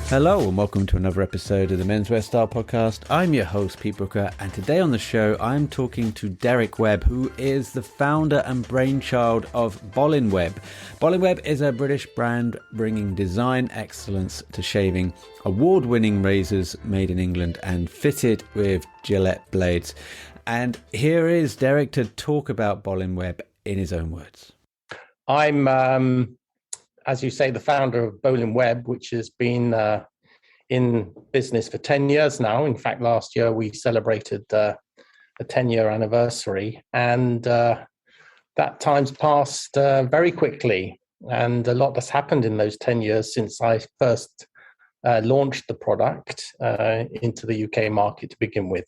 Hello and welcome to another episode of the Menswear Style Podcast. I'm your host, Pete Brooker, and today on the show I'm talking to Derrick Webb, who is the founder and brainchild of Bolin Webb. Bolin Webb is a British brand bringing design excellence to shaving, award-winning razors made in England and fitted with Gillette blades. And here is Derrick to talk about Bolin Webb in his own words. I'm as you say, the founder of Bolin Webb, which has been in business for 10 years now. In fact, last year we celebrated a 10-year anniversary, and that time's passed very quickly, and a lot has happened in those 10 years since I first launched the product into the UK market to begin with.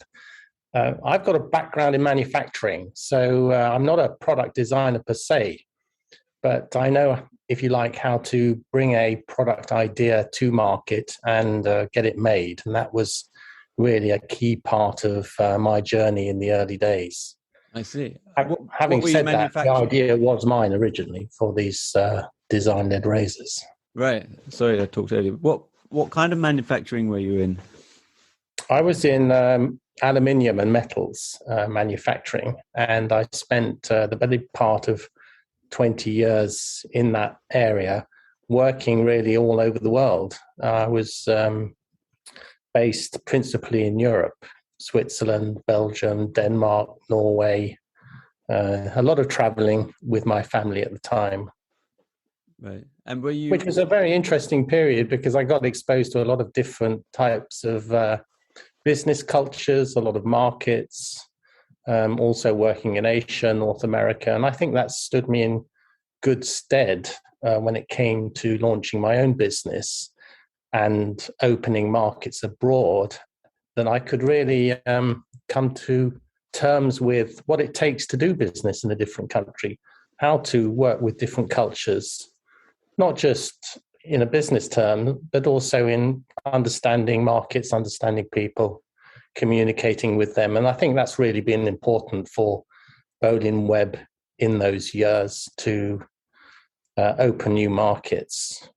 I've got a background in manufacturing, so I'm not a product designer per se, but I know, if you like, how to bring a product idea to market and get it made. And that was really a key part of my journey in the early days. I see. Having said that, the idea was mine originally for these design-led razors. Right. Sorry, I talked earlier. What kind of manufacturing were you in? I was in aluminium and metals manufacturing, and I spent the better part of 20 years in that area, working really all over the world. I was based principally in Europe, Switzerland, Belgium, Denmark, Norway, a lot of traveling with my family at the time. Right. And were you... Which was a very interesting period because I got exposed to a lot of different types of business cultures, a lot of markets, also working in Asia, North America. And I think that stood me in good stead when it came to launching my own business and opening markets abroad, that I could really come to terms with what it takes to do business in a different country, how to work with different cultures, not just in a business term, but also in understanding markets, understanding people, communicating with them. And I think that's really been important for Bolin Webb in those years to open new markets.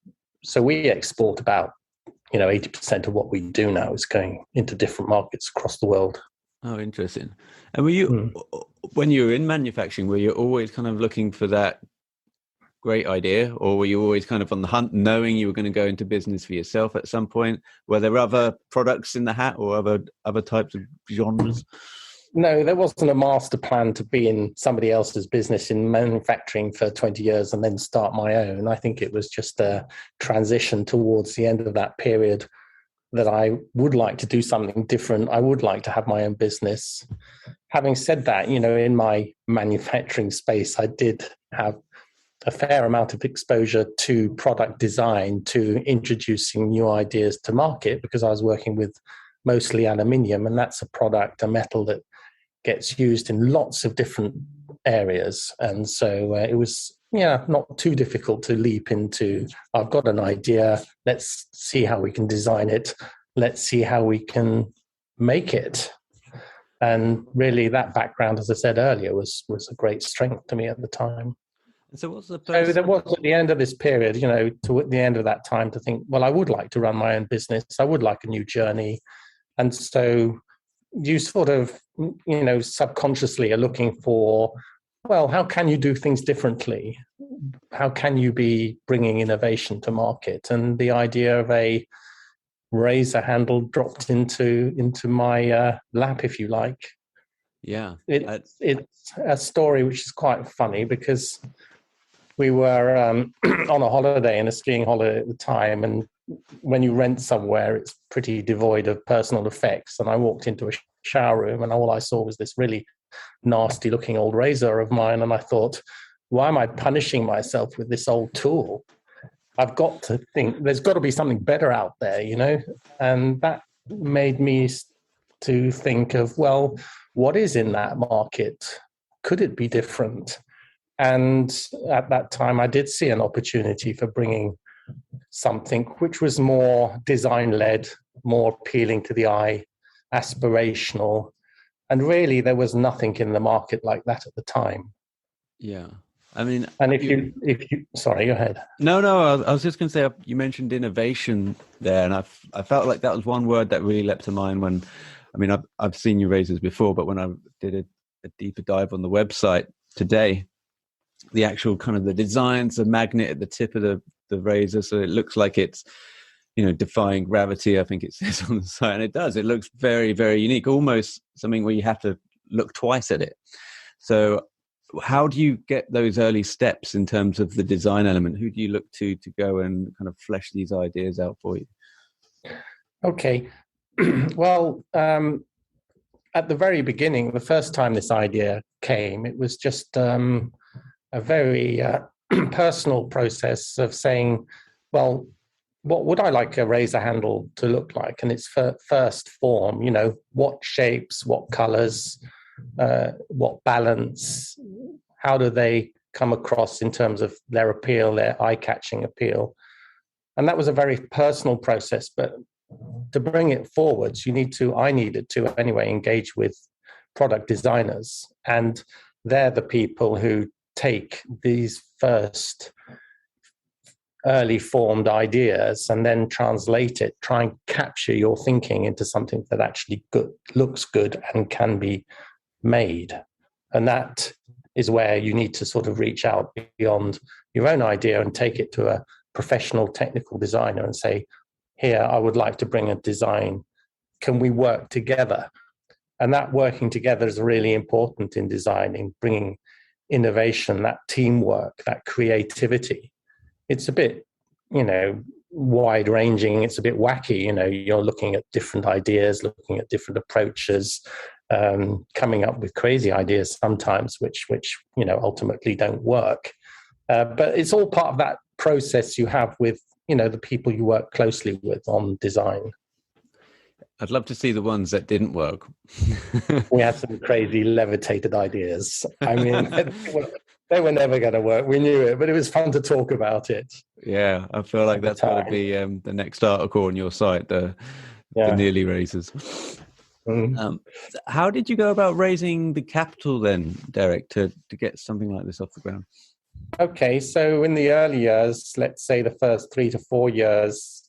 So we export about 80% of what we do now is going into different markets across the world. Oh, interesting. And were you, when you were in manufacturing, were you always kind of looking for that great idea, or were you always kind of on the hunt, knowing you were going to go into business for yourself at some point? Were there other products in the hat or other types of genres? No, there wasn't a master plan to be in somebody else's business in manufacturing for 20 years and then start my own. I think it was just a transition towards the end of that period that I would like to do something different. I would like to have my own business. Having said that, in my manufacturing space, I did have a fair amount of exposure to product design, to introducing new ideas to market, because I was working with mostly aluminium, and that's a metal that gets used in lots of different areas. And so it was, not too difficult to leap into, I've got an idea, let's see how we can design it, let's see how we can make it. And really that background, as I said earlier, was a great strength to me at the time. So what's the So there was, at the end of this period, to the end of that time, to think, well, I would like to run my own business. I would like a new journey. And so you sort of, subconsciously are looking for, well, how can you do things differently? How can you be bringing innovation to market? And the idea of a razor handle dropped into my lap, if you like. Yeah. It's a story which is quite funny because we were on a holiday, in a skiing holiday at the time, and when you rent somewhere, it's pretty devoid of personal effects. And I walked into a shower room, and all I saw was this really nasty-looking old razor of mine, and I thought, why am I punishing myself with this old tool? I've got to think there's got to be something better out there, And that made me to think of, well, what is in that market? Could it be different? And at that time, I did see an opportunity for bringing something which was more design-led, more appealing to the eye, aspirational. And really, there was nothing in the market like that at the time. Yeah. I mean, And if you, sorry, go ahead. no, I was just going to say you mentioned innovation there, and I felt like that was one word that really leapt to mind when, I mean, I've seen your razors before, but when I did a deeper dive on the website today, the actual kind of the designs, the magnet at the tip of the razor, so it looks like it's, defying gravity. I think it says on the site, and it does. It looks very, very unique, almost something where you have to look twice at it. So how do you get those early steps in terms of the design element? Who do you look to go and kind of flesh these ideas out for you? Okay. Well, at the very beginning, the first time this idea came, it was just a very personal process of saying, well, what would I like a razor handle to look like? And its first form, what shapes, what colors, what balance, how do they come across in terms of their appeal, their eye-catching appeal? And that was a very personal process, but to bring it forwards, I needed to anyway, engage with product designers. And they're the people who take these first early formed ideas and then translate it, try and capture your thinking into something that actually looks good and can be made. And that is where you need to sort of reach out beyond your own idea and take it to a professional technical designer and say, here, I would like to bring a design. Can we work together? And that working together is really important in designing, bringing innovation, that teamwork, that creativity. It's a bit, wide ranging. It's a bit wacky. You're looking at different ideas, looking at different approaches, coming up with crazy ideas sometimes, which ultimately don't work. But it's all part of that process you have with, the people you work closely with on design. I'd love to see the ones that didn't work. We had some crazy levitated ideas. I mean, they were never going to work. We knew it, but it was fun to talk about it. Yeah, I feel like that's got to be the next article on your site, the nearly razors. Mm. How did you go about raising the capital then, Derrick, to get something like this off the ground? Okay, so in the early years, let's say the first 3 to 4 years,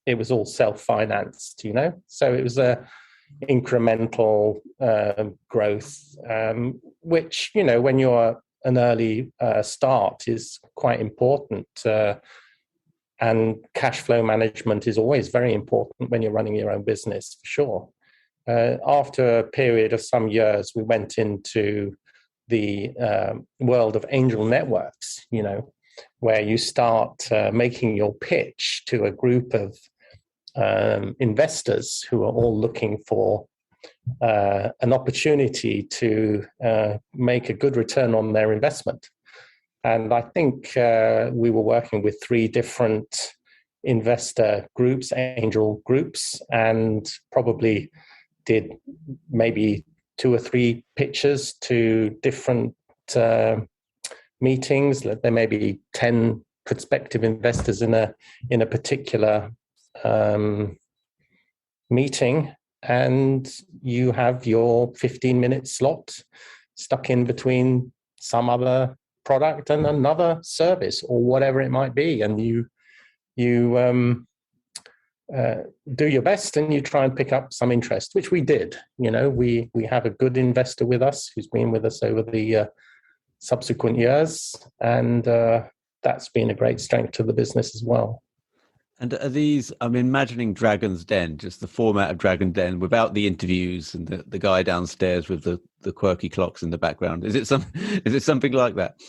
it was all self-financed, So it was a incremental growth, which, when you're an early start is quite important. And cash flow management is always very important when you're running your own business, for sure. After a period of some years, we went into the world of angel networks, where you start making your pitch to a group of investors who are all looking for an opportunity to make a good return on their investment. And I think we were working with 3 different investor groups, angel groups, and probably did maybe 2 or 3 pitches to different meetings. There may be 10 prospective investors in a particular meeting, and you have your 15-minute slot stuck in between some other product and another service or whatever it might be, and you do your best and you try and pick up some interest, which we did. We have a good investor with us who's been with us over the subsequent years, and that's been a great strength to the business as well. And are these, I'm imagining Dragon's Den, just the format of Dragon's Den without the interviews and the guy downstairs with the quirky clocks in the background. Is it something like that?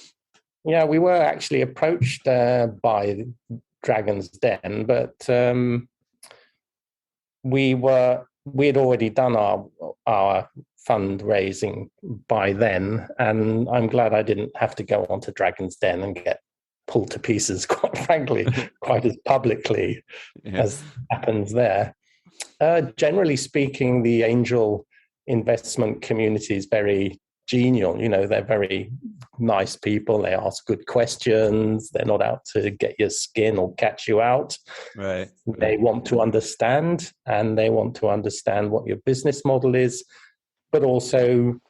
Yeah, we were actually approached by Dragon's Den, but we had already done our fundraising by then, and I'm glad I didn't have to go onto Dragon's Den and get pulled to pieces, quite frankly, quite as publicly as happens there. Generally speaking, the angel investment community is very genial. They're very nice people. They ask good questions. They're not out to get your skin or catch you out. Right. They want to understand, and they want to understand what your business model is, but also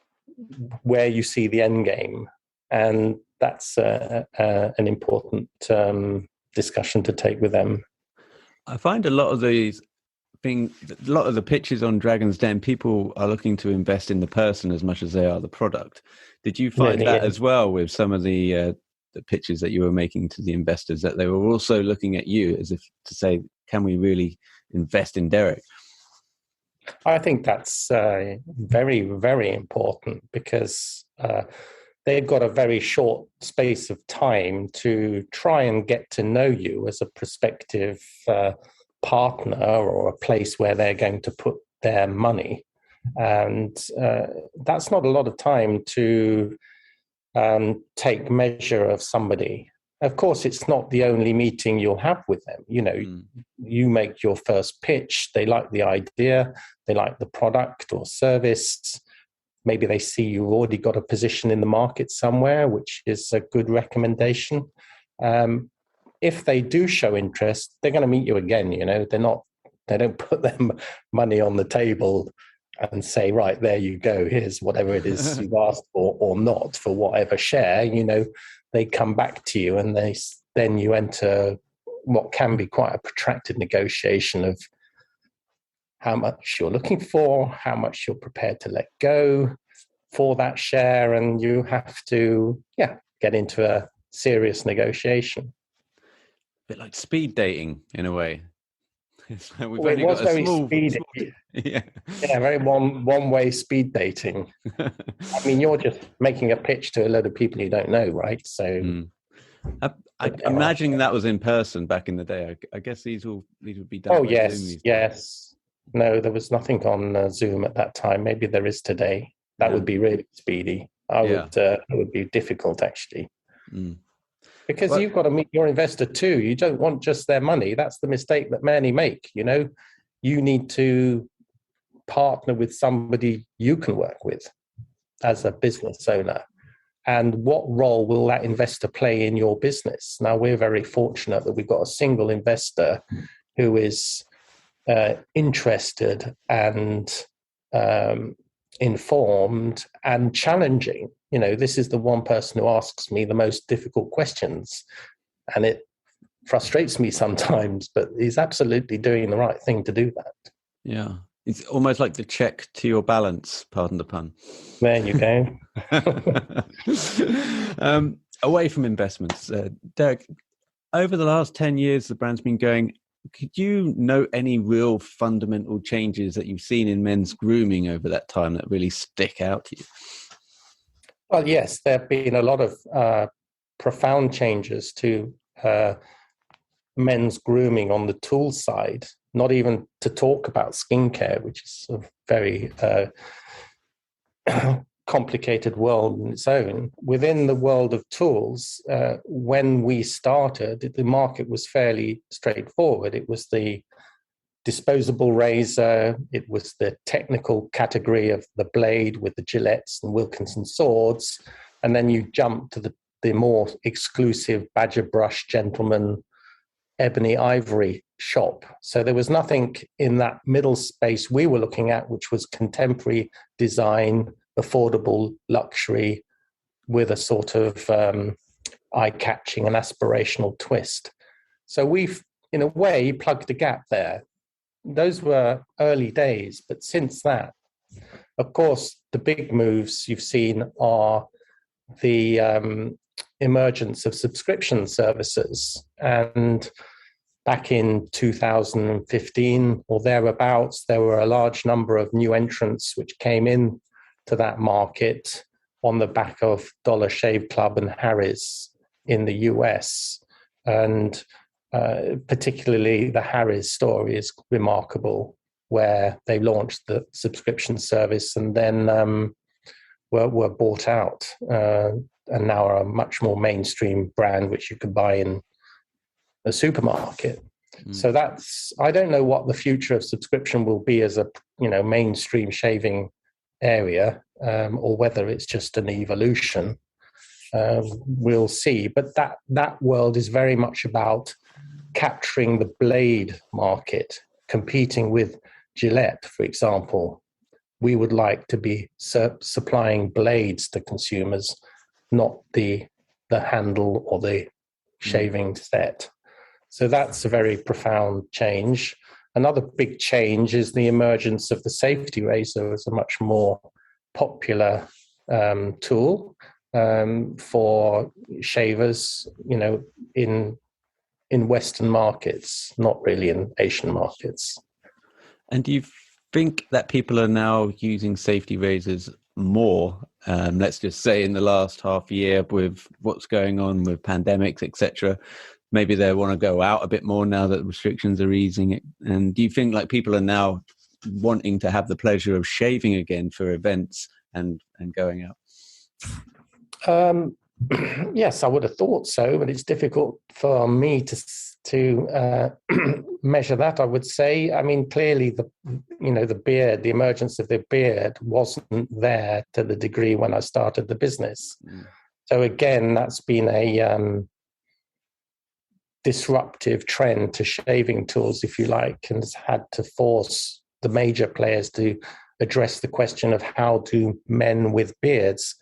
where you see the end game. And that's an important discussion to take with them. I find a lot of the pitches on Dragon's Den, people are looking to invest in the person as much as they are the product. Did you find Really, that yeah. as well with some of the pitches that you were making to the investors, that they were also looking at you as if to say, can we really invest in Derrick? I think that's very, very important, because they've got a very short space of time to try and get to know you as a prospective partner, or a place where they're going to put their money. And that's not a lot of time to take measure of somebody. Of course, it's not the only meeting you'll have with them. You make your first pitch, they like the idea, they like the product or service. Maybe they see you've already got a position in the market somewhere, which is a good recommendation. If they do show interest, they're going to meet you again. They don't put their money on the table and say, right, there you go, here's whatever it is you've asked for or not, for whatever share. They come back to you, and then you enter what can be quite a protracted negotiation of how much you're looking for, how much you're prepared to let go for that share, and you have to get into a serious negotiation. A bit like speed dating in a way. It's like it was very speedy. Very one-way speed dating. I mean, you're just making a pitch to a load of people you don't know, right? So, I'm imagining that was in person back in the day. I guess these would be done. Oh yes. No, there was nothing on Zoom at that time. Maybe there is today. That would be really speedy. It would be difficult, actually. Because you've got to meet your investor too. You don't want just their money. That's the mistake that many make. You need to partner with somebody you can work with as a business owner. And what role will that investor play in your business? Now, we're very fortunate that we've got a single investor who is interested and informed and challenging. This is the one person who asks me the most difficult questions, and it frustrates me sometimes, but he's absolutely doing the right thing to do that. Yeah. It's almost like the check to your balance, pardon the pun. There you go. Away from investments, Derrick, over the last 10 years, the brand's been going. Could you note any real fundamental changes that you've seen in men's grooming over that time that really stick out to you? Well, yes, there have been a lot of profound changes to men's grooming on the tool side, not even to talk about skincare, which is a very complicated world in its own. Within the world of tools, when we started, the market was fairly straightforward. It was the disposable razor, it was the technical category of the blade with the Gillettes and Wilkinson swords, and then you jump to the more exclusive badger brush gentleman ebony ivory shop. So there was nothing in that middle space we were looking at, which was contemporary design, affordable luxury with a sort of eye-catching and aspirational twist. So we've, in a way, plugged a gap there. Those were early days, but since that, of course, the big moves you've seen are the emergence of subscription services. And back in 2015 or thereabouts, there were a large number of new entrants which came in to that market on the back of Dollar Shave Club and Harry's in the US. And particularly the Harry's story is remarkable, where they launched the subscription service and then were bought out and now are a much more mainstream brand which you could buy in a supermarket. So I don't know what the future of subscription will be as a mainstream shaving area, or whether it's just an evolution. We'll see. But that world is very much about capturing the blade market, competing with Gillette, for example. We would like to be supplying blades to consumers, not the the handle or the shaving set. So that's a very profound change. Another big change is the emergence of the safety razor as a much more popular tool for shavers, in Western markets, not really in Asian markets. And do you think that people are now using safety razors more, let's just say in the last half year with what's going on with pandemics, etc.? Maybe they want to go out a bit more now that restrictions are easing it. And do you think like people are now wanting to have the pleasure of shaving again for events and going out? Yes, I would have thought so, but it's difficult for me to measure that. I would say, I mean, clearly the beard, the emergence of the beard wasn't there to the degree when I started the business. So again, that's been a disruptive trend to shaving tools, if you like, and has had to force the major players to address the question of how do men with beards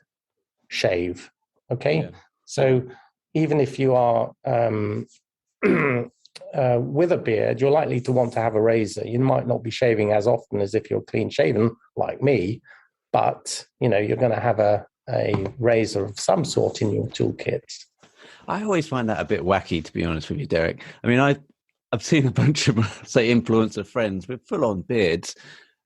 shave. Okay. Yeah. So even if you are with a beard, you're likely to want to have a razor. You might not be shaving as often as if you're clean shaven like me, but you're going to have a razor of some sort in your toolkit. I always find that a bit wacky, to be honest with you, Derrick. I mean, I've seen a bunch of, say, influencer friends with full-on beards,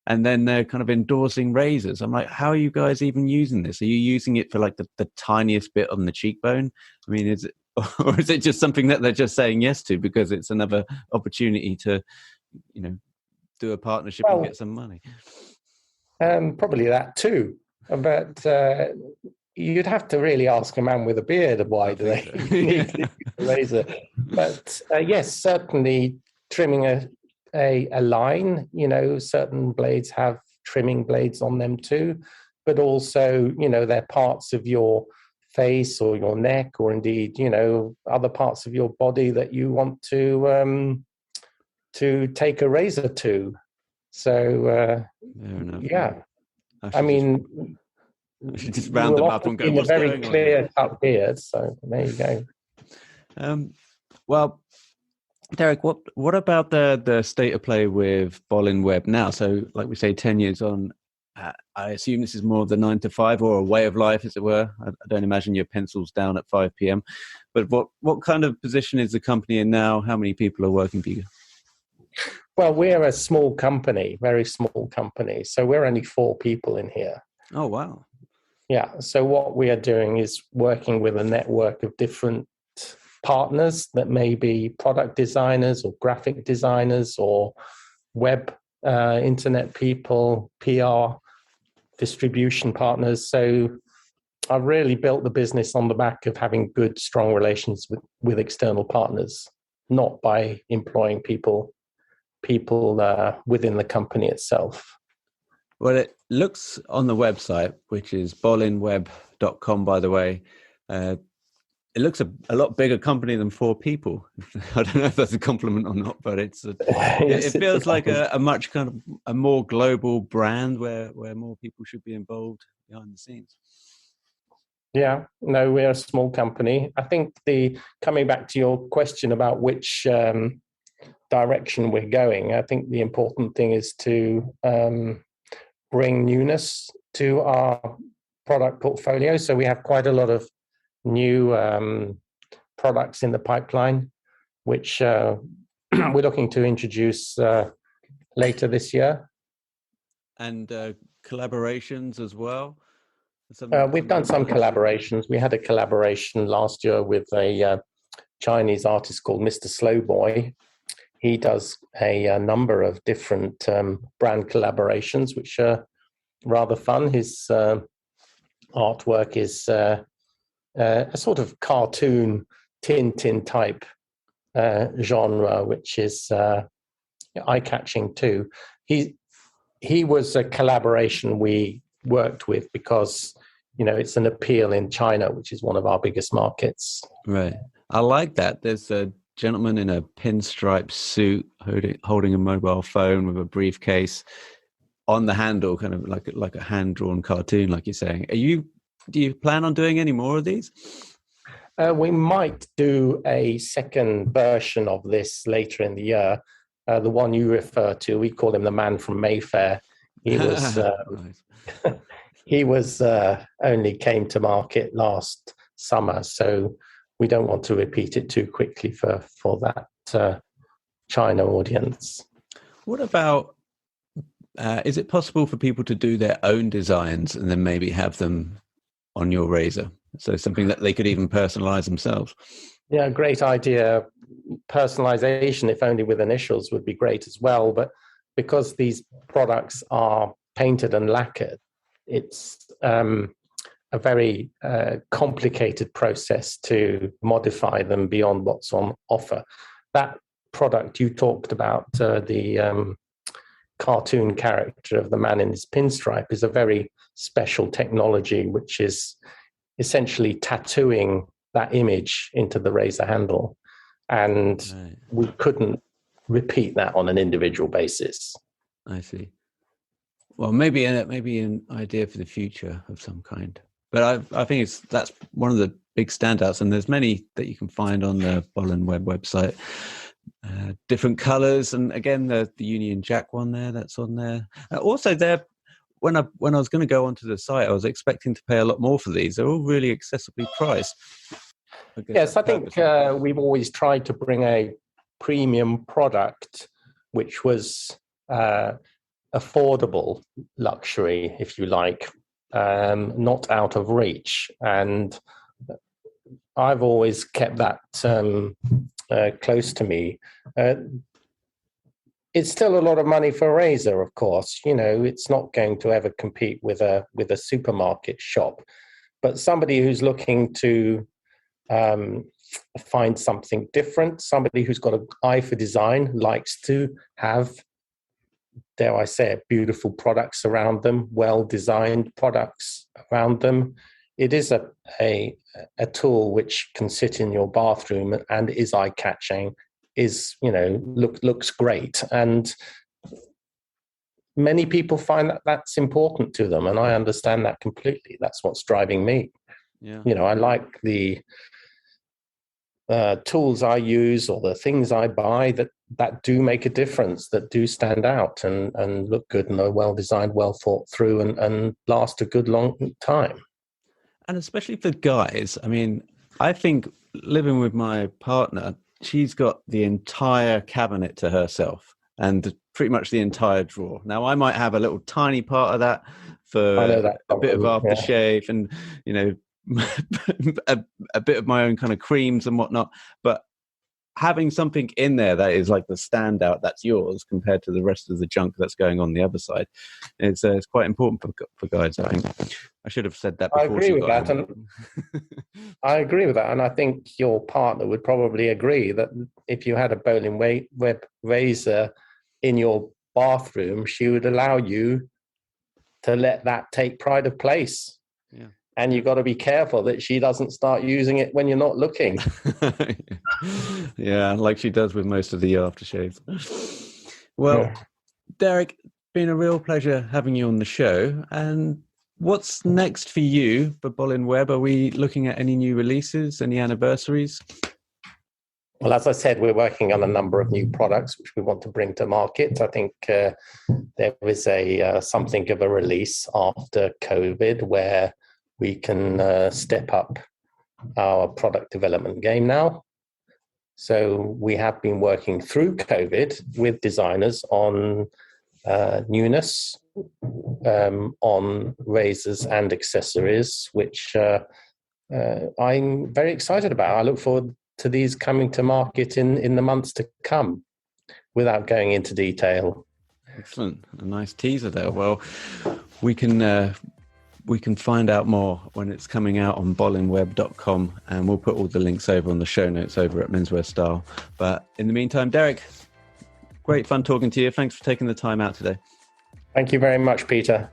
and then they're kind of endorsing razors. I'm like, how are you guys even using this? Are you using it for like the tiniest bit on the cheekbone? I mean, is it, or is it just something that they're just saying yes to because it's another opportunity to, do a partnership and get some money? Probably that too. But you'd have to really ask a man with a beard why do they need a razor. But yes, certainly trimming a line, certain blades have trimming blades on them too, but also, they're parts of your face or your neck or indeed, other parts of your body that you want to take a razor to. So, yeah, I mean, I should just round them up and go, what's going on? A very clear-cut beard, so there you go. Well, Derrick, what about the state of play with Bolin Webb now? So, like we say, 10 years on, I assume this is more of the 9 to 5 or a way of life, as it were. I don't imagine your pencil's down at 5 p.m. But what kind of position is the company in now? How many people are working for you? Well, we're a small company, very small company. So we're only 4 people in here. Oh, wow. Yeah. So what we are doing is working with a network of different partners that may be product designers or graphic designers or web, internet people, PR, distribution partners. So I've really built the business on the back of having good, strong relations with external partners, not by employing people within the company itself. Well, it looks on the website, which is bolinweb.com, by the way. It looks a lot bigger company than 4 people. I don't know if that's a compliment or not, but yes, it feels like a much kind of a more global brand where more people should be involved behind the scenes. Yeah, no, we're a small company. I think coming back to your question about which direction we're going, I think the important thing is to bring newness to our product portfolio. So we have quite a lot of new products in the pipeline, which we're looking to introduce later this year. And collaborations as well? We've done some collaborations. We had a collaboration last year with a Chinese artist called Mr. Slowboy. He does a number of different brand collaborations, which are rather fun. His artwork is a sort of cartoon Tintin type genre, which is eye-catching too. He was a collaboration we worked with because it's an appeal in China, which is one of our biggest markets. Right. I like that. There's a gentleman in a pinstripe suit holding a mobile phone with a briefcase on the handle, kind of like a hand-drawn cartoon, like you're saying. Do you plan on doing any more of these? We might do a second version of this later in the year. The one you refer to, we call him the man from Mayfair. He was he was only came to market last summer, so we don't want to repeat it too quickly for that China audience. What about, is it possible for people to do their own designs and then maybe have them on your razor? So something that they could even personalize themselves? Yeah, great idea. Personalization, if only with initials, would be great as well. But because these products are painted and lacquered, it's a very complicated process to modify them beyond what's on offer. That product you talked about, the cartoon character of the man in his pinstripe, is a very special technology, which is essentially tattooing that image into the razor handle. And right. We couldn't repeat that on an individual basis. I see. Well, maybe an idea for the future of some kind. But I think that's one of the big standouts, and there's many that you can find on the Bolin Webb website. Different colours, and again the Union Jack one there, that's on there. Also, there when I was going to go onto the site, I was expecting to pay a lot more for these. They're all really accessibly priced. Yes, I think we've always tried to bring a premium product, which was affordable luxury, if you like, not out of reach. And I've always kept that close to me. It's still a lot of money for a razor, of course. You know, it's not going to ever compete with a supermarket shop. But somebody who's looking to find something different, somebody who's got an eye for design, likes to have, dare I say it, beautiful products around them, well-designed products around them. It is a tool which can sit in your bathroom and is eye-catching, is, you know, looks great. And many people find that that's important to them, and I understand that completely. That's what's driving me. Yeah. You know, I like the tools I use or the things I buy that do make a difference, that do stand out and look good and are well designed, well thought through, and last a good long time. And especially for guys, I mean, I think living with my partner, she's got the entire cabinet to herself and pretty much the entire drawer. Now, I might have a little tiny part of that for a bit of aftershave and, you know, a bit of my own kind of creams and whatnot. But having something in there that is like the standout, that's yours compared to the rest of the junk that's going on the other side, it's quite important for guys, I think. I should have said that before. I agree with that. And I agree with that. And I think your partner would probably agree that if you had a Bolin Webb razor in your bathroom, she would allow you to let that take pride of place. Yeah. And you've got to be careful that she doesn't start using it when you're not looking. Yeah, like she does with most of the aftershaves. Well, Derrick, been a real pleasure having you on the show. And what's next for you for Bolin Webb? Are we looking at any new releases, any anniversaries? Well, as I said, we're working on a number of new products which we want to bring to market. I think there is something of a release after COVID where we can step up our product development game now. So we have been working through COVID with designers on newness, on razors and accessories, which I'm very excited about. I look forward to these coming to market in the months to come without going into detail. Excellent. A nice teaser there. Well, we can find out more when it's coming out on bolinweb.com, and we'll put all the links over on the show notes over at Menswear Style. But in the meantime, Derrick, great fun talking to you. Thanks for taking the time out today. Thank you very much, Peter.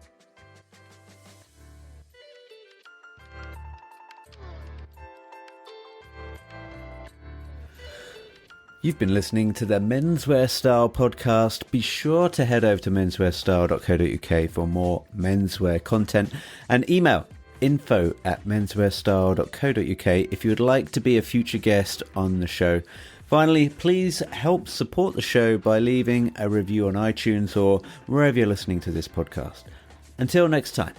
You've been listening to the Menswear Style podcast. Be sure to head over to menswearstyle.co.uk for more menswear content, and email info@menswearstyle.co.uk if you would like to be a future guest on the show. Finally, please help support the show by leaving a review on iTunes or wherever you're listening to this podcast. Until next time.